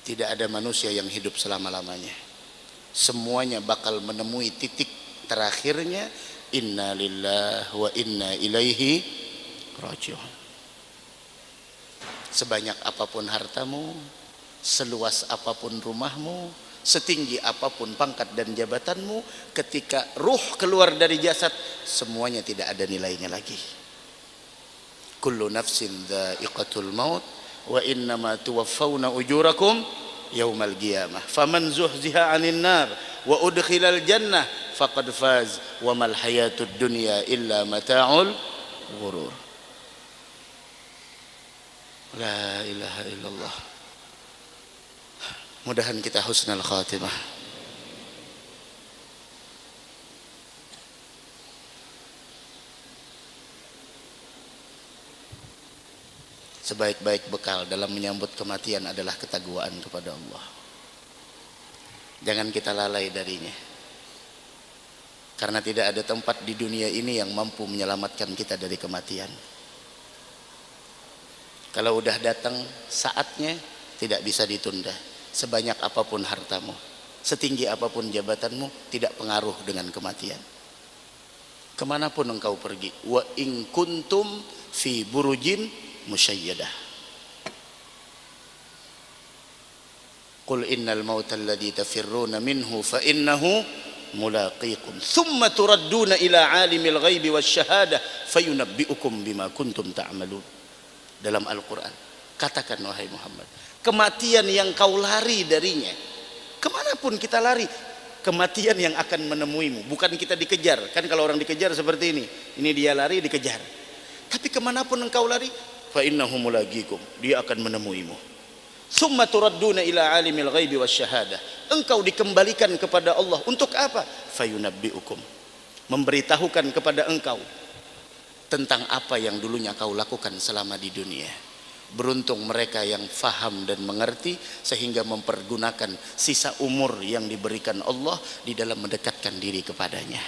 Tidak ada manusia yang hidup selama-lamanya. Semuanya bakal menemui titik terakhirnya Inna lillahi wa inna ilaihi raji'un. Sebanyak apapun hartamu, seluas apapun rumahmu, setinggi apapun pangkat dan jabatanmu, ketika ruh keluar dari jasad, semuanya tidak ada nilainya lagi. Kullu nafsin dha'iqatul maut wa innama tuwaffawna ujurakum yaumal qiyamah faman zuhziha 'anil nar wa udkhilal jannah faqad faz wa mal hayatud dunya illa mata'ul ghurur. La ilaha illallah. Mudahan kita husnul khatimah. Sebaik-baik bekal dalam menyambut kematian adalah ketakwaan kepada Allah. Jangan kita lalai darinya. Karena tidak ada tempat di dunia ini yang mampu menyelamatkan kita dari kematian. Kalau udah datang saatnya, tidak bisa ditunda. Sebanyak apapun hartamu, setinggi apapun jabatanmu, tidak pengaruh dengan kematian. Kemanapun engkau pergi, wa in kuntum fi burujin musyayyadah. Qul innal mauta alladhi tafirruna minhu fa innahu mulaqikum thumma turadduna ila alimil ghaibi wasyahadah fayunabbiukum bima kuntum ta'malun. Dalam Al-Quran, katakan wahai Muhammad, kematian yang kau lari darinya, kemanapun kita lari, kematian yang akan menemuimu, bukan kita dikejar. Kan kalau orang dikejar seperti ini dia lari dikejar. Tapi kemanapun engkau lari, fa innahu mulaqikum, dia akan menemuimu. Summa turadduna ila alimil ghaibi wasyahadah, engkau dikembalikan kepada Allah untuk apa? Fayunabbiukum, memberitahukan kepada engkau tentang apa yang dulunya kau lakukan selama di dunia. Beruntung mereka yang faham dan mengerti sehingga mempergunakan sisa umur yang diberikan Allah di dalam mendekatkan diri kepadanya.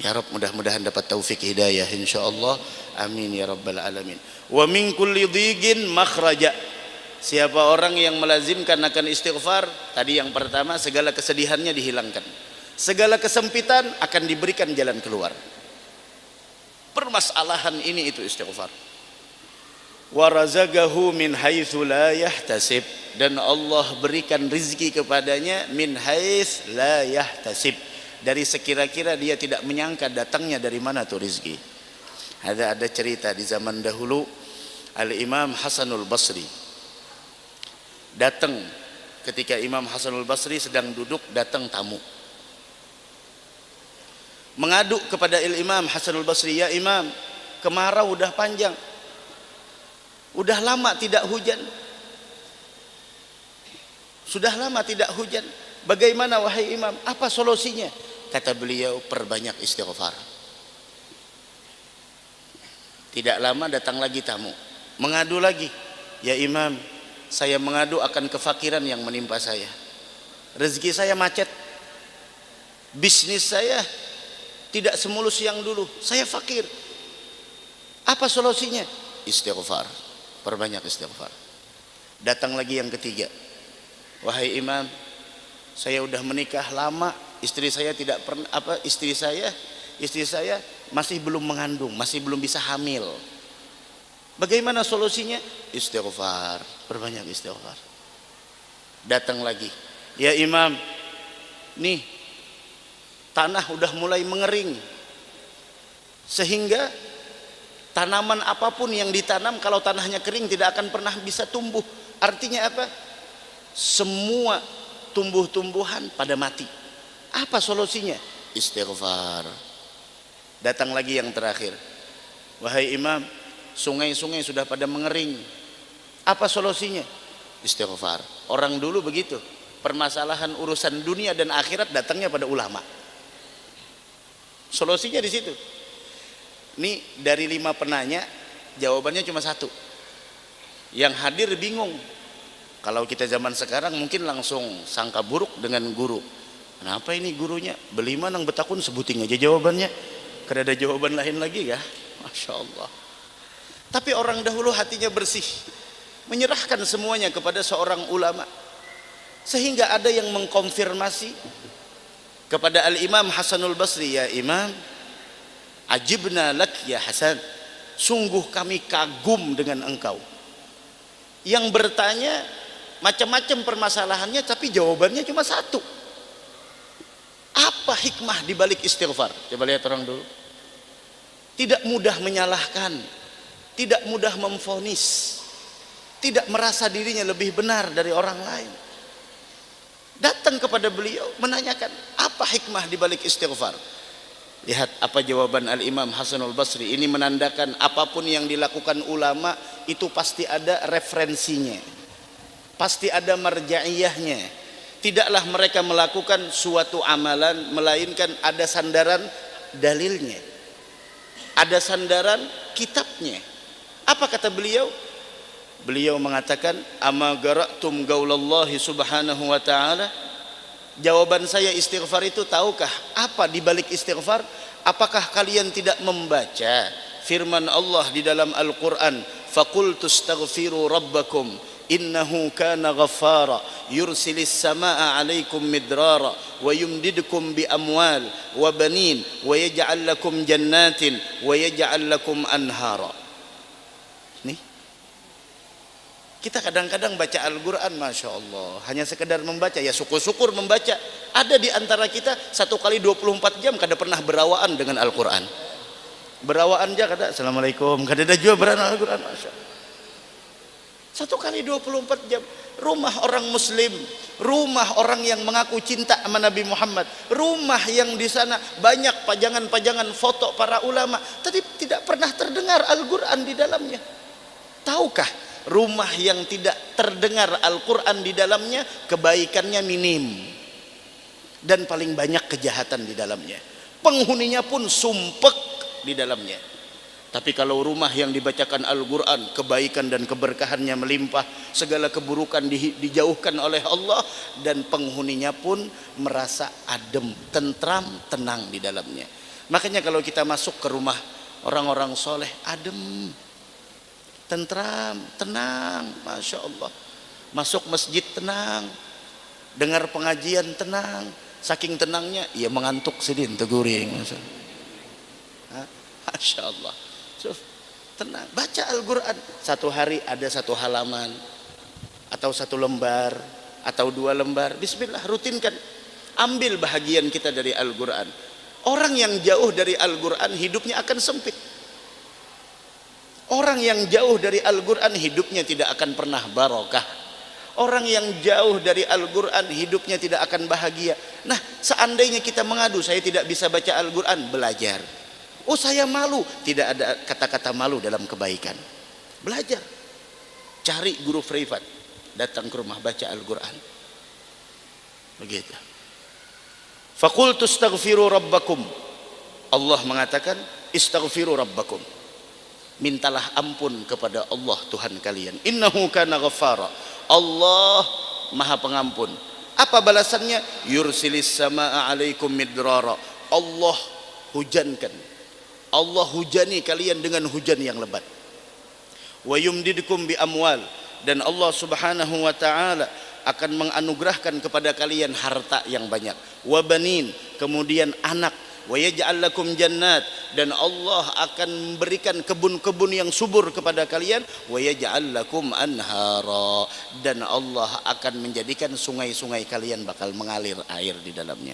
Ya Rabb, mudah-mudahan dapat taufik hidayah insyaallah. Amin ya rabbal alamin. Wa min kulli dhigin makhraja. Siapa orang yang melazimkan akan istighfar, tadi yang pertama, segala kesedihannya dihilangkan, segala kesempitan akan diberikan jalan keluar. Permasalahan ini itu istighfar. Wa razaqahu min haitsu la yahtasib, dan Allah berikan rizki kepadanya min haits la yahtasib, dari sekira-kira dia tidak menyangka datangnya dari mana tuh rizki. Ada cerita di zaman dahulu, Al-Imam Hasanul Basri datang, ketika Imam Hasanul Basri sedang duduk, datang tamu mengadu kepada Imam Hasanul Basri, ya Imam, kemarau udah panjang, udah lama tidak hujan, sudah lama tidak hujan, bagaimana wahai Imam, apa solusinya? Kata beliau, perbanyak istighfar. Tidak lama datang lagi tamu, mengadu lagi, ya Imam, saya mengadu akan kefakiran yang menimpa saya, rezeki saya macet, bisnis saya tidak semulus yang dulu, saya fakir, apa solusinya? Istighfar, perbanyak istighfar. Datang lagi yang ketiga, wahai Imam, saya udah menikah lama, istri saya tidak pernah istri saya masih belum mengandung, masih belum bisa hamil, bagaimana solusinya? Istighfar, perbanyak istighfar. Datang lagi, ya Imam, nih tanah udah mulai mengering, sehingga tanaman apapun yang ditanam kalau tanahnya kering tidak akan pernah bisa tumbuh. Artinya apa? Semua tumbuh-tumbuhan pada mati. Apa solusinya? Istighfar. Datang lagi yang terakhir, wahai Imam, sungai-sungai sudah pada mengering, apa solusinya? Istighfar. Orang dulu begitu, permasalahan urusan dunia dan akhirat datangnya pada ulama, solusinya di situ. Ini dari 5 penanya, jawabannya cuma 1. Yang hadir bingung. Kalau kita zaman sekarang mungkin langsung sangka buruk dengan guru. Kenapa ini gurunya? Beli manang betakun sebuting aja jawabannya. Kada ada jawaban lain lagi ya. Masya Allah. Tapi orang dahulu hatinya bersih, menyerahkan semuanya kepada seorang ulama, sehingga ada yang mengkonfirmasi kepada Al-Imam Hasanul Basri, ya Imam, Ajibna lak ya Hasan, sungguh kami kagum dengan engkau. Yang bertanya macam-macam permasalahannya, tapi jawabannya cuma satu. Apa hikmah di balik istighfar? Coba lihat orang dulu. Tidak mudah menyalahkan, tidak mudah memvonis, tidak merasa dirinya lebih benar dari orang lain. Datang kepada beliau menanyakan apa hikmah di balik istighfar. Lihat apa jawaban Al-Imam Hasanul Basri. Ini menandakan apapun yang dilakukan ulama itu pasti ada referensinya, pasti ada marja'iyahnya. Tidaklah mereka melakukan suatu amalan melainkan ada sandaran dalilnya, ada sandaran kitabnya. Apa kata beliau? Beliau mengatakan, ama gara'tum gaulallahi subhanahu wa ta'ala. Jawaban saya istighfar itu, tahukah apa di balik istighfar? Apakah kalian tidak membaca firman Allah di dalam Al-Quran, faqultu astaghfiru rabbakum innahu kana ghaffara yursilis samaa alaikum midrara wa yumdidukum bi amwal wa banin wa yaj'al lakum jannatin wa yaj'al lakum anhara. Nih, kita kadang-kadang baca Al-Quran, Masya Allah, hanya sekedar membaca, ya syukur-syukur membaca. Ada di antara kita 1 kali 24 jam kada pernah berawaan dengan Al-Quran. Berawaan aja kada, Assalamualaikum, kada ada juga berawaan Al-Quran, Masya Allah. 1 kali 24 jam. Rumah orang muslim, rumah orang yang mengaku cinta sama Nabi Muhammad, rumah yang di sana banyak pajangan-pajangan foto para ulama, tapi tidak pernah terdengar Al-Quran di dalamnya. Tahukah rumah yang tidak terdengar Al-Quran di dalamnya kebaikannya minim dan paling banyak kejahatan di dalamnya, penghuninya pun sumpek di dalamnya. Tapi kalau rumah yang dibacakan Al-Quran, kebaikan dan keberkahannya melimpah, segala keburukan dijauhkan oleh Allah, dan penghuninya pun merasa adem, tentram, tenang di dalamnya. Makanya kalau kita masuk ke rumah orang-orang soleh, adem, tentram, tenang, Masya Allah. Masuk masjid tenang, dengar pengajian tenang, saking tenangnya ia mengantuk sedin teguring. Masya Allah. So, tenang, baca Al-Quran. Satu hari ada 1 halaman atau 1 lembar atau 2 lembar, bismillah, rutinkan. Ambil bahagian kita dari Al-Quran. Orang yang jauh dari Al-Quran hidupnya akan sempit. Orang yang jauh dari Al-Quran hidupnya tidak akan pernah barokah. Orang yang jauh dari Al-Quran hidupnya tidak akan bahagia. Nah, seandainya kita mengadu, saya tidak bisa baca Al-Quran, belajar. Oh, saya malu, tidak ada kata-kata malu dalam kebaikan. Belajar, cari guru privat, datang ke rumah baca Al-Quran. Begitu. Faqultu astaghfiru rabbakum. Allah mengatakan, istaghfiru rabbakum. Mintalah ampun kepada Allah Tuhan kalian. Innahu kana ghaffara. Allah Maha Pengampun. Apa balasannya? Yursilis samaa alaikum midrara. Allah hujankan, Allah hujani kalian dengan hujan yang lebat. Wa yumdidukum bi amwal, dan Allah Subhanahu wa taala akan menganugerahkan kepada kalian harta yang banyak. Wa banin, kemudian anak. Wa yaj'al lakum jannat, dan Allah akan memberikan kebun-kebun yang subur kepada kalian. Wa yaj'al lakum anhara, dan Allah akan menjadikan sungai-sungai kalian bakal mengalir air di dalamnya.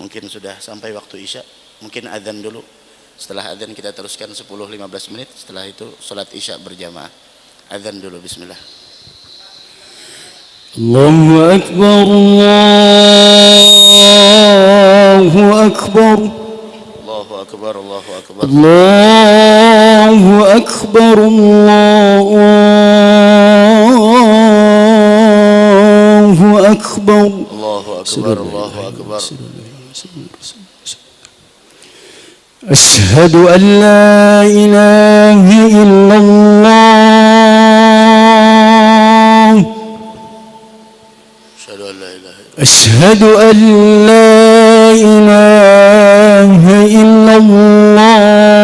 Mungkin sudah sampai waktu Isya, mungkin azan dulu. Setelah azan kita teruskan 10-15 menit. Setelah itu salat Isya berjamaah. Azan dulu, bismillah. Allahu Akbar, Allahu Akbar, Allahu Akbar, Allahu Akbar, Allahu Akbar, Allahu Akbar, Allahu Akbar, Allahu Akbar. أشهد أن لا إله إلا الله أشهد أن لا إله إلا الله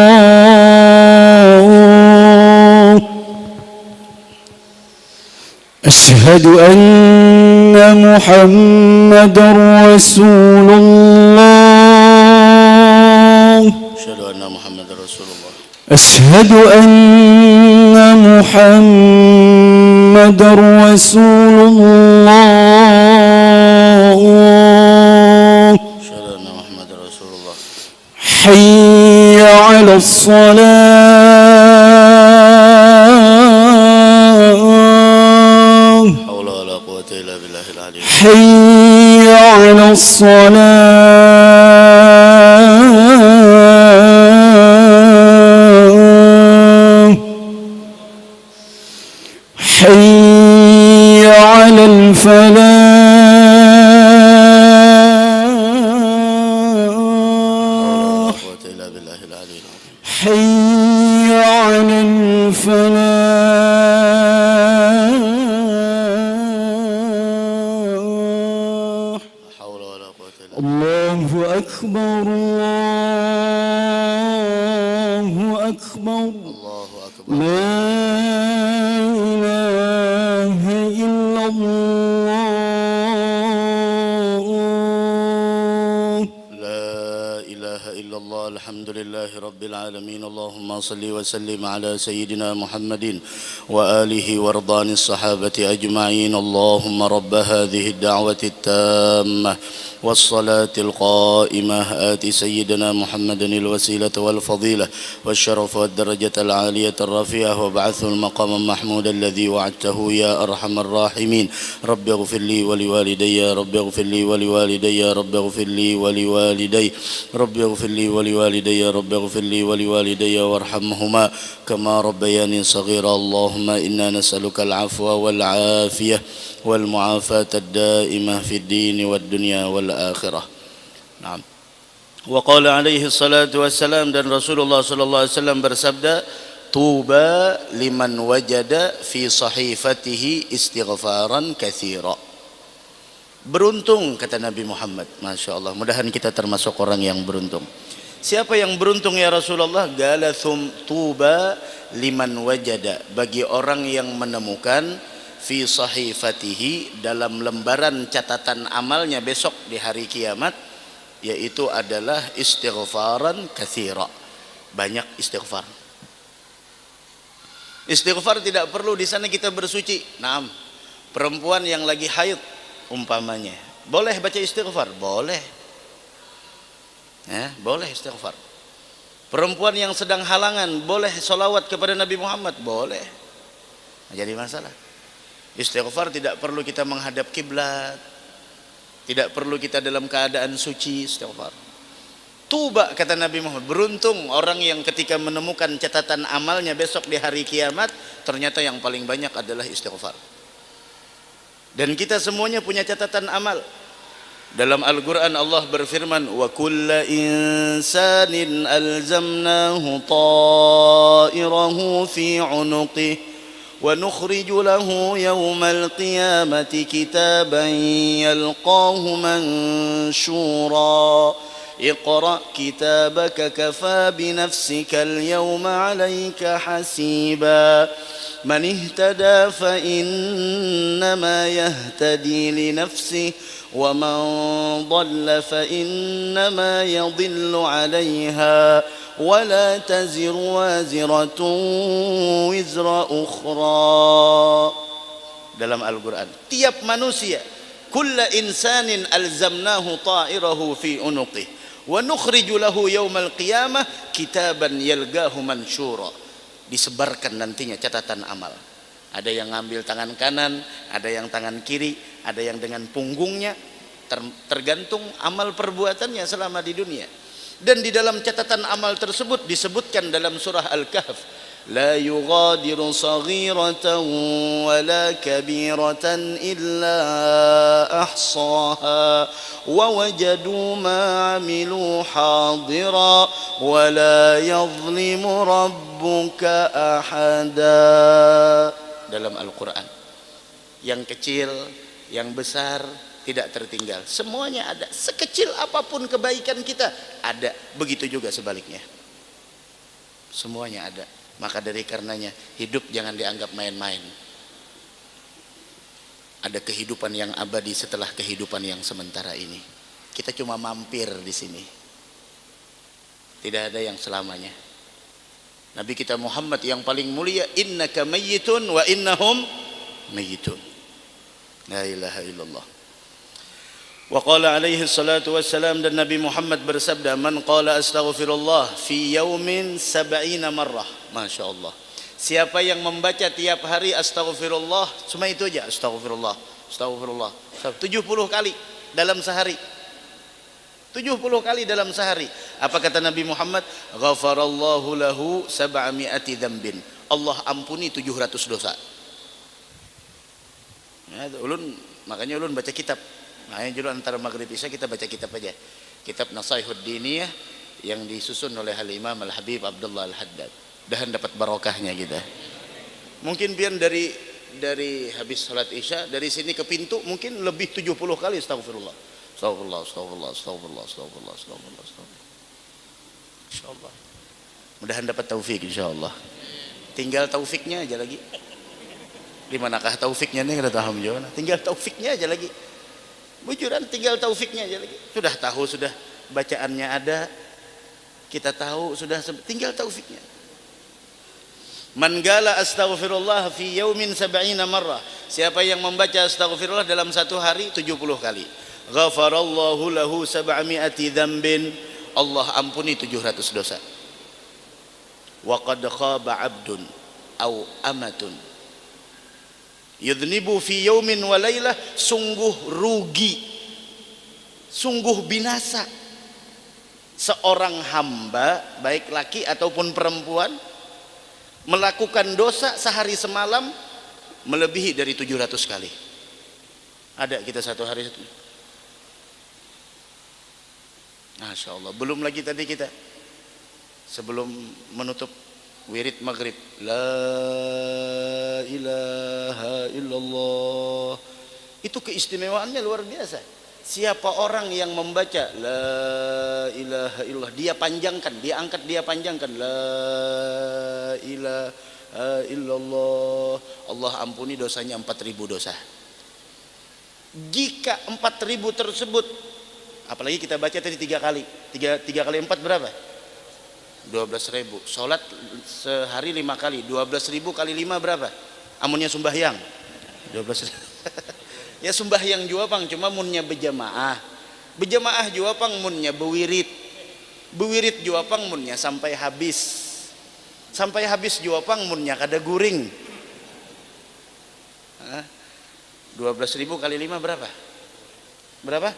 أشهد أن محمدا رسول الله أشهد أن Rasulullah. أشهد أن محمد رسول الله Asyhadu anna Muhammad Rasulullah. حي على الصلاة Haula wala quwwata illa billahil aliyyil azim. حي على الصلاة حي على الفلاح Quwwata illa billahil aliyyil azim. حي على الفلاح Haula wala quwwata illa الله أكبر الله أكبر Allahu akbar. لا إله إلا الله لا إله إلا الله الحمد لله رب العالمين اللهم صل وسلم على سيدنا محمد وآله وارضان الصحابة أجمعين اللهم رب هذه الدعوة التامة والصلاة القائمة آت سيدنا محمد الوسيلة والفضيلة والشرف والدرجة العالية الرفيعة وابعثه المقام المحمود الذي وعدته يا أرحم الراحمين رب اغفر لي ولوالدي رب اغفر لي ولوالدي رب اغفر لي ولوالدي رب اغفر لي ولوالدي رب اغفر لي ولوالدي وارحمهما كما ربياني صغيرا اللهم إنا نسألك العفو والعافية والمعافاة الدائمة في الدين والدنيا والآخرة. نعم. وقال عليه الصلاة والسلام dan Rasulullah sallallahu alaihi wasallam bersabda, "Tuba liman wajada fi sahifatihi istighfaran katsira." Beruntung kata Nabi Muhammad. Masya Allah, mudahan kita termasuk orang yang beruntung. Siapa yang beruntung ya Rasulullah? Qala tuba liman wajada, bagi orang yang menemukan fi sahifatihi, dalam lembaran catatan amalnya besok di hari kiamat, yaitu adalah istighfaran katsira, banyak istighfar. Istighfar tidak perlu di sana kita bersuci. Naam. Perempuan yang lagi haid umpamanya, boleh baca istighfar? Boleh. Ya, boleh istighfar. Perempuan yang sedang halangan boleh solawat kepada Nabi Muhammad? Boleh. Nah, jadi masalah. Istighfar tidak perlu kita menghadap kiblat, tidak perlu kita dalam keadaan suci. Istighfar. Tuba kata Nabi Muhammad, beruntung orang yang ketika menemukan catatan amalnya besok di hari kiamat, ternyata yang paling banyak adalah istighfar. Dan kita semuanya punya catatan amal. Dalam Al-Quran Allah berfirman, wa kulla insanin alzamnahu ta'irahu fi unuqih ونخرج له يوم القيامة كتابا يلقاه منشورا اقرأ كتابك كفى بنفسك اليوم عليك حسيبا من اهتدى فإنما يهتدي لنفسه ومن ضل فإنما يضل عليها ولا تزر وازرة وزر أخرى. Dalam Al-Quran, tiap manusia, kulla insanin alzamnahu ta'irahu fi unuqih wa nukhriju lahu yawmal qiyamah kitaban yalgahu mansyura. Disebarkan nantinya catatan amal. Ada yang ngambil tangan kanan, ada yang tangan kiri, ada yang dengan punggungnya, tergantung amal perbuatannya selama di dunia. Dan di dalam catatan amal tersebut disebutkan dalam surah Al-Kahf, la yughadiru saghiratan wala kabiratan illa ahsaha wa wajadu ma amilu hadira wala yadhlimu rabbuka ahada. Dalam Al-Quran, yang kecil, yang besar tidak tertinggal, semuanya ada. Sekecil apapun kebaikan kita ada, begitu juga sebaliknya, semuanya ada. Maka dari karenanya hidup jangan dianggap main-main. Ada kehidupan yang abadi setelah kehidupan yang sementara ini. Kita cuma mampir di sini, tidak ada yang selamanya. Nabi kita Muhammad yang paling mulia, innaka mayyitun wa innahum mayyitun. La ilaha illallah. Wa qala alaihi salatu wassalam, dan Nabi Muhammad bersabda, man qala astaghfirullah fi yaumin 70 marrah. Masya Allah. Siapa yang membaca tiap hari astaghfirullah, cuma itu aja, astaghfirullah, astaghfirullah, 70 kali dalam sehari. 70 kali dalam sehari. Apa kata Nabi Muhammad? Ghafarallahu lahu 700 dzambin. Allah ampuni 700 dosa. Ya, ulun, makanya ulun baca kitab. Makanya dulu antara maghrib isya kita baca kitab aja. Kitab Nasaihud Diniyah yang disusun oleh Al-Imam Al-Habib Abdullah Al-Haddad. Dan dapat barokahnya kita. Mungkin biar dari habis salat isya, dari sini ke pintu mungkin lebih 70 kali astagfirullah. Astagfirullah, astagfirullah, astagfirullah, astagfirullah, astagfirullah, astagfirullah. Insyaallah. Mudahan dapat taufik insyaallah. Tinggal taufiknya aja lagi. Di manakah taufiknya nih, kada tahu jawaban. Tinggal taufiknya aja lagi. Bujuran tinggal taufiknya aja lagi. Sudah tahu, sudah bacaannya ada. Kita tahu sudah, tinggal taufiknya. Man gala astaghfirullah fi yaumin 70 marrah. Siapa yang membaca astaghfirullah dalam satu hari 70 kali. Ghafarallahu lahu 700 dzambin. Allah ampuni 700 dosa. Wa qad khaba 'abdun aw amatun yudhnibu fi yaumin wa lailah. Sungguh rugi, sungguh binasa seorang hamba, baik laki ataupun perempuan, melakukan dosa sehari semalam melebihi dari 700 kali. Ada kita satu hari satu. Masya Allah. Belum lagi tadi kita sebelum menutup wirid maghrib, la ilaha illallah, itu keistimewaannya luar biasa. Siapa orang yang membaca la ilaha illallah, dia panjangkan, dia angkat, dia panjangkan, la ilaha illallah, Allah ampuni dosanya 4000 dosa. Jika 4000 tersebut, apalagi kita baca tadi 3 kali, 3 kali 4 berapa? 12.000. Sholat sehari 5 kali, 12.000 kali 5 berapa? Amunnya sembahyang 12.000. Ya sembahyang jua pang, cuma munnya berjamaah. Berjamaah jua pang munnya bewirid. Bewirid jua pang munnya sampai habis. Sampai habis jua pang munnya kada guring. 12.000 kali 5 berapa? Berapa?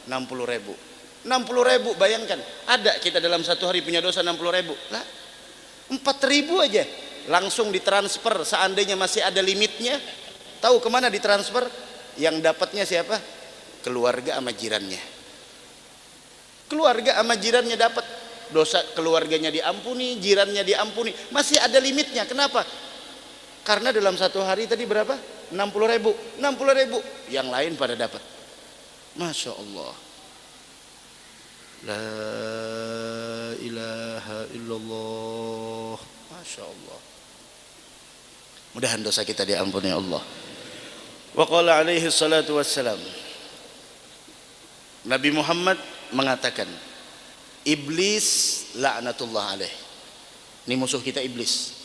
60.000. 60.000, bayangkan, ada kita dalam satu hari punya dosa 60.000 lah, 4.000 aja langsung ditransfer. Seandainya masih ada limitnya, tahu kemana ditransfer? Yang dapatnya siapa? Keluarga sama jirannya. Keluarga sama jirannya dapat, dosa keluarganya diampuni, jirannya diampuni, masih ada limitnya. Kenapa? Karena dalam satu hari tadi berapa? 60.000, 60.000, yang lain pada dapat. Masya Allah. La ilaha illallah. Masya Allah. Mudahan dosa kita diampuni Allah. Wa qala alaihi salatu wassalam, Nabi Muhammad mengatakan, Iblis laknatullah alaih. Ini musuh kita iblis,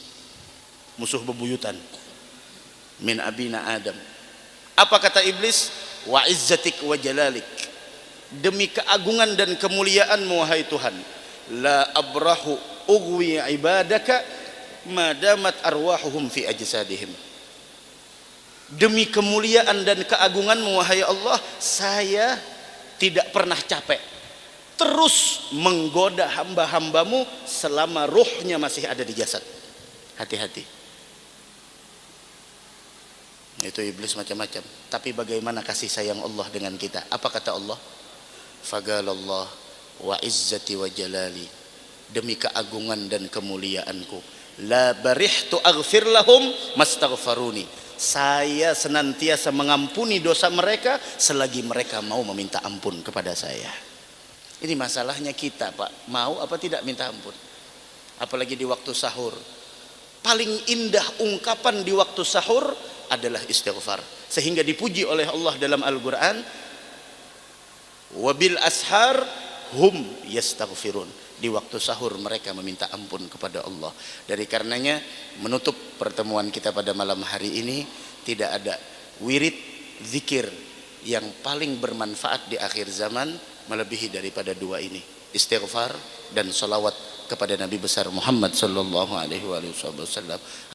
musuh bebuyutan, min abina Adam. Apa kata iblis? Wa izzatik wa jalalik, demi keagungan dan kemuliaanmu wahai Tuhan, la abrahu ughwi ibadaka madamat arwahuhum fi ajsadihim. Demi kemuliaan dan keagunganmu wahai Allah, saya tidak pernah capek terus menggoda hamba-hambamu selama ruhnya masih ada di jasad. Hati-hati. Itu iblis macam-macam. Tapi bagaimana kasih sayang Allah dengan kita? Apa kata Allah? Fagalallah wa izzati wa jalali, demi keagungan dan kemuliaanku, la barihtu aghfir lahum mastaghfaruni, saya senantiasa mengampuni dosa mereka selagi mereka mau meminta ampun kepada saya. Ini masalahnya kita, Pak, mau apa tidak minta ampun, apalagi di waktu sahur. Paling indah ungkapan di waktu sahur adalah istighfar, sehingga dipuji oleh Allah dalam Al-Quran, wabil ashar hum yastaghfirun, di waktu sahur mereka meminta ampun kepada Allah. Dari karenanya menutup pertemuan kita pada malam hari ini, tidak ada wirid zikir yang paling bermanfaat di akhir zaman melebihi daripada dua ini, istighfar dan salawat kepada Nabi besar Muhammad sallallahu alaihi wasallam.